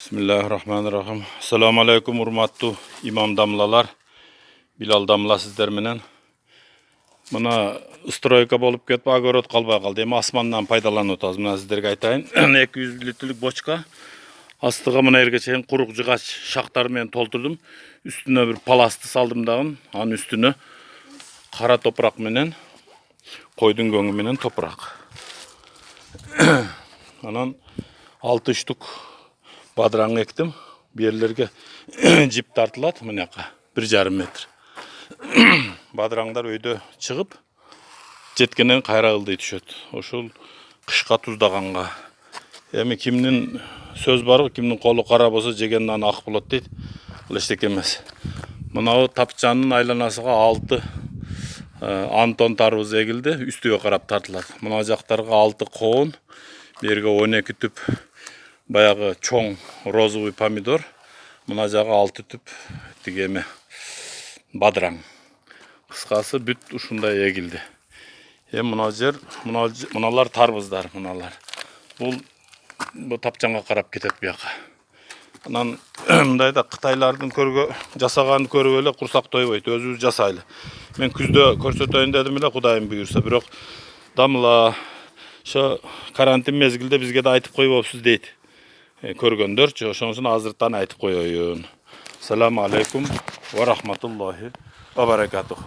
Bismillahirrahmanirrahim. Assalamu alaikum urmattu imam damlalar, Bilal damla sizler menen. Muna stroyka bolup ketip agorot kalbay kaldı. Hem asmandan paydalanyp atабыз. Muna sizlerge aytayın. 200 litrlik boçka. Astıga mına erge çeyin kuruk jıgaç şaktarı men toldurdum. Üstüne bir palasты saldım dagın. Anın üstüne kara toprak menen, koydun göңü menen toprak. Anan 6 штук badırang ektim. Bir yerlerge jip tartılat mınaka 1,5 metr. Badıranglar öyde çıkıp jetkenden kayra ıldıy düşöt. Oşul kışka tuzdaganga. Emi kimnin söz barı, kimnin kolu kara bolsa jegenden ak bolot deyt. Ul eştek emes. Mınau tapçanın aylanasıga 6 Anton tarvuz egildi, üstüge karap tartılat. Mına jaktarga 6 koğun, berge 12 tüp bayağı çoğ rozovый pomidor, mına jağı 6 tüp tigeme badırang. Kıskası büt uşunday egildi. Mına jer, mınalar tarvızlar mınalar. Bu tapçanga karap ketet buyaka. Anan mındayda Kıtaylardın körgö jasagany körüp ele kursak toyboyt, özübüz jasaylı. Men küzde körsetöйүн dedim ele Kudayım buyursa, birok damla şu karantin mezgilde bizge de aytıp koyup deyt. Körgöndörçü, oşonusun azırttan aytıp koyuyun. Selamu aleykum ve rahmetullahi ve berekatuhu.